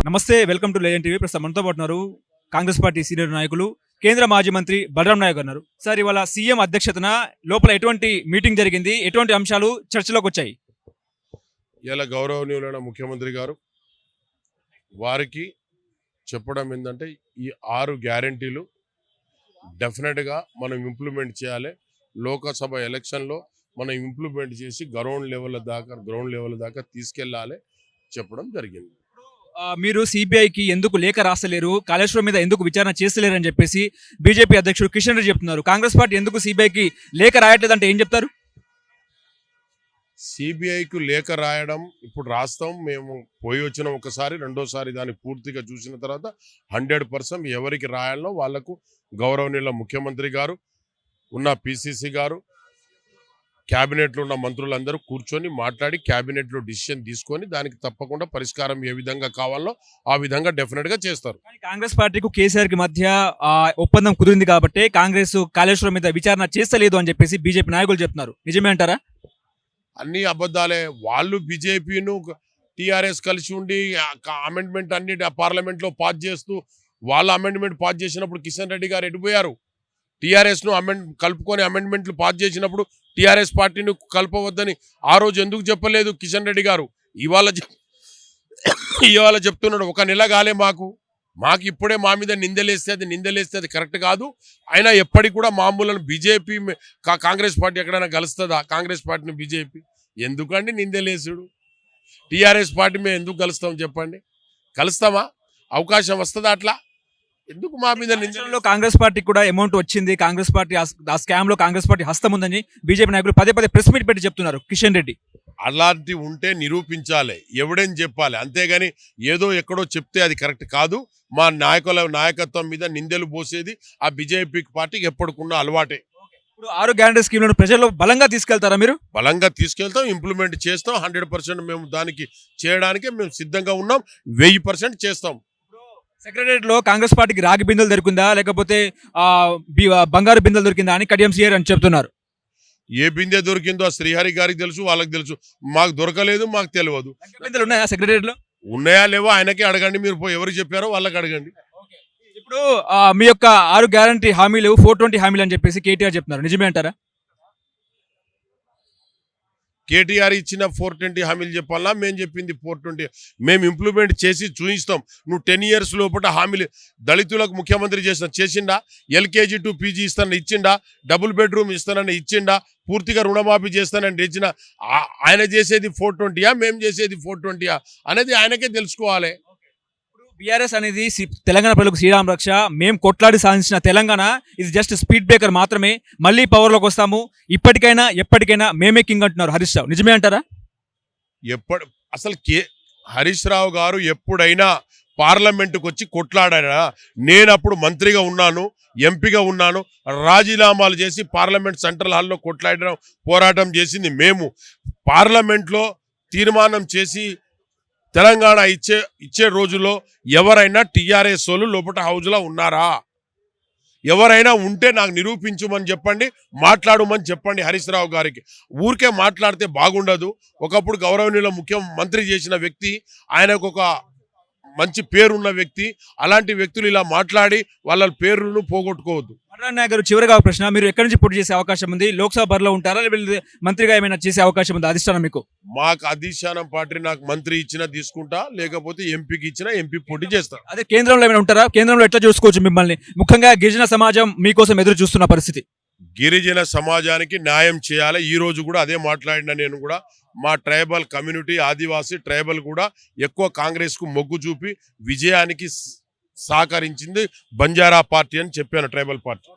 నమస్తే, welcome to legend TV. ప్రస్తుతం మనతో పాటు ఉన్నారు కాంగ్రెస్ పార్టీ సీనియర్ నాయకులు, కేంద్ర మాజీ మంత్రి బలరాం నాయక్ ఉన్నారు. సార్, ఇవాళ సీఎం అధ్యక్షతన లోపల ఎటువంటి మీటింగ్ జరిగింది, ఎటువంటి అంశాలు చర్చలోకి వచ్చాయి? ఇలా గౌరవనీయులైన ముఖ్యమంత్రి గారు వారికి చెప్పడం ఏంటంటే ఈ 6 గ్యారెంటీలు డెఫినెట్గా మనం ఇంప్లిమెంట్ చేయాలి. లోకసభ ఎలక్షన్లో మనం ఇంప్లిమెంట్ చేసి గ్రౌండ్ లెవెల్ దాకా తీసుకెళ్ళాలి చెప్పడం జరిగింది. మీరు సిబిఐకి ఎందుకు లేఖ రాస్తలేరు, కాళేశ్వరం మీద ఎందుకు విచారణ చేస్తలేరు అని చెప్పేసి బీజేపీ అధ్యక్షుడు కిషన్ రెడ్డి చెప్తున్నారు. కాంగ్రెస్ పార్టీ ఎందుకు సిబిఐకి లేఖ రాయట్లేదంటే ఏం చెప్తారు? సిబిఐకు లేఖ రాయడం ఇప్పుడు రాస్తాం. మేము పోయి వచ్చిన ఒకసారి, రెండోసారి దాన్ని పూర్తిగా చూసిన తర్వాత 100% ఎవరికి రాయాలో వాళ్లకు గౌరవనీయుల ముఖ్యమంత్రి గారు, ఉన్న పిసిసి గారు, క్యాబినెట్లో ఉన్న మంత్రులందరూ కూర్చొని మాట్లాడి క్యాబినెట్లో డిసిషన్ తీసుకొని దానికి తప్పకుండా పరిష్కారం ఏ విధంగా కావాలో ఆ విధంగా డెఫినెట్గా చేస్తారు. కాంగ్రెస్ పార్టీకు కేసీఆర్ కి మధ్య ఒప్పందం కుదిరింది కాబట్టి కాంగ్రెస్ కాళేశ్వరం మీద విచారణ చేస్తలేదు అని చెప్పేసి బీజేపీ నాయకులు చెప్తున్నారు. నిజమే అంటారా? అన్ని అబద్ధాలే. వాళ్ళు బీజేపీను టీఆర్ఎస్ కలిసి ఉండి అమెండ్మెంట్ అన్ని పార్లమెంట్లో పాస్ చేస్తూ వాళ్ళ అమెండ్మెంట్ పాస్ చేసినప్పుడు కిషన్ రెడ్డి గారు ఎడిపోయారు. టీఆర్ఎస్ను కలుపుకొని అమెండ్మెంట్లు పాస్ చేసినప్పుడు టీఆర్ఎస్ పార్టీని కలపవద్దని ఆ రోజు ఎందుకు చెప్పలేదు కిషన్ రెడ్డి గారు? ఇవాళ చెప్తున్నాడు. 1 నెల కాలే మాకు ఇప్పుడే మా మీద నిందలేస్తే అది కరెక్ట్ కాదు. అయినా ఎప్పటికి కూడా మామూలను బీజేపీ కాంగ్రెస్ పార్టీ ఎక్కడైనా కలుస్తుందా? కాంగ్రెస్ పార్టీని బీజేపీ ఎందుకండి నిందలేసుడు? టీఆర్ఎస్ పార్టీ మేము ఎందుకు కలుస్తాం చెప్పండి? కలుస్తామా? అవకాశం వస్తుందా? అట్లా ఎందుకు మా మీద నిందలో? కాంగ్రెస్ పార్టీ కూడా అమౌంట్ వచ్చింది, కాంగ్రెస్ పార్టీ ఆ స్కామ్ లో కాంగ్రెస్ పార్టీ హస్తం ఉందని బీజేపీ నాయకులు పదే ప్రెస్ మీట్ పెట్టి చెప్తున్నారు. కిషన్ రెడ్డి అలాంటి ఉంటే నిరూపించాలి, ఎవిడెన్స్ చెప్పాలి. అంతేగాని ఏదో ఎక్కడో చెప్తే అది కరెక్ట్ కాదు. మా నాయకత్వం మీద నిందలు పోసేది ఆ బీజేపీ పార్టీకి ఎప్పటికున్న అలవాటే. ఇప్పుడు 6 గ్యారెంటీ స్కీమ్లను ప్రజల్లో బలంగా తీసుకెళ్తారా మీరు? బలంగా తీసుకెళ్తాం, ఇంప్లిమెంట్ చేస్తాం. 100% మేము దానికి చేయడానికి మేము సిద్ధంగా ఉన్నాం. 1000% చేస్తాం. సెక్రటరియట్ లో కాంగ్రెస్ పార్టీకి రాగి బిందెలు దొరికిందా, లేకపోతే బంగారు బిందెలు దొరికిందా అని కడియం సీఆర్ అని చెప్తున్నారు. ఏ బిందె దొరికిందో ఆ శ్రీహరి గారికి తెలుసు, వాళ్ళకి తెలుసు. మాకు దొరకలేదు, మాకు తెలియదు. బిందెలు ఉన్నాయా సెక్రటరియట్ లో? ఉన్నాయా లేవో ఆయనకే అడగండి. మీరు ఎవరు చెప్పారో వాళ్ళకి అడగండి. ఇప్పుడు మీ యొక్క 6 గ్యారంటీ హామీలు 420 హామీలు అని చెప్పేసి కేటీఆర్ చెప్తున్నారు. నిజమే అంటారా? కేటీఆర్ ఇచ్చిన 420 హామీలు చెప్పాలా? మేము చెప్పింది 420 మేము ఇంప్లిమెంట్ చేసి చూపిస్తాం. నువ్వు 10 years లోపల హామీలు దళితులకు ముఖ్యమంత్రి చేసిండా? LKG to PG ఇస్తానని ఇచ్చిండా? డబుల్ బెడ్రూమ్ ఇస్తానని ఇచ్చిండా? పూర్తిగా రుణమాఫీ చేస్తానని ఇచ్చిన ఆయన చేసేది 420యా, మేము చేసేది 420యా అనేది ఆయనకే తెలుసుకోవాలి. బీఆర్ఎస్ అనేది తెలంగాణ ప్రజలకు శ్రీరామ్ రక్ష, మేము కొట్లాడి సాధించిన తెలంగాణ ఇది జస్ట్ స్పీడ్ బ్రేకర్ మాత్రమే, మళ్ళీ పవర్లోకి వస్తాము, ఇప్పటికైనా ఎప్పటికైనా మేమే కింగ్ అంటున్నారు హరీష్ రావు. నిజమే అంటారా? అసలు హరీష్ రావు గారు ఎప్పుడైనా పార్లమెంటుకు వచ్చి కొట్లాడారా? నేను అప్పుడు మంత్రిగా ఉన్నాను, ఎంపీగా ఉన్నాను. రాజీనామాలు చేసి పార్లమెంట్ సెంట్రల్ హాల్లో కొట్లాడడం, పోరాటం చేసింది మేము. పార్లమెంట్లో తీర్మానం చేసి తెలంగాణ ఇచ్చే రోజుల్లో ఎవరైనా టీఆర్ఎస్ వాళ్ళు లోపల హౌజ్లో ఉన్నారా? ఎవరైనా ఉంటే నాకు నిరూపించమని చెప్పండి, మాట్లాడమని చెప్పండి హరీష్ రావు గారికి. ఊరికే మాట్లాడితే బాగుండదు. ఒకప్పుడు గౌరవనీయుల ముఖ్యమంత్రి చేసిన వ్యక్తి, ఆయనకు ఒక మంచి పేరున్న వ్యక్తి. అలాంటి వ్యక్తులు ఇలా మాట్లాడి వాళ్ళ పేరును పోగొట్టుకోవద్దు. నాయక్ గారు, చివరిగా ప్రశ్న, మీరు ఎక్కడి నుంచి పోటీ చేసే అవకాశం ఉంది? లోక్సభ బరిలో ఉంటారా, లేకపోతే మంత్రిగా ఏమైనా చేసే అవకాశం ఉంది అధిష్టానం మీకు? మాకు అధిష్టానం పార్టీ నాకు మంత్రి ఇచ్చినా తీసుకుంటా, లేకపోతే ఎంపీకి ఇచ్చినా ఎంపీ పోటీ చేస్తా. అదే కేంద్రంలో ఏమైనా ఉంటారా? కేంద్రంలో ఎట్లా చూసుకోవచ్చు మిమ్మల్ని? ముఖ్యంగా గిరిజన సమాజం మీకోసం ఎదురు చూస్తున్న పరిస్థితి. గిరిజన సమాజానికి న్యాయం చేయాలి. ఈ రోజు కూడా అదే మాట్లాడినా. నేను కూడా మా ట్రైబల్ కమ్యూనిటీ, ఆదివాసీ ట్రైబల్ కూడా ఎక్కువ కాంగ్రెస్కు మొగ్గు చూపి విజయానికి సహకరించింది బంజారా పార్టీ అని చెప్పాను, ట్రైబల్ పార్టీ.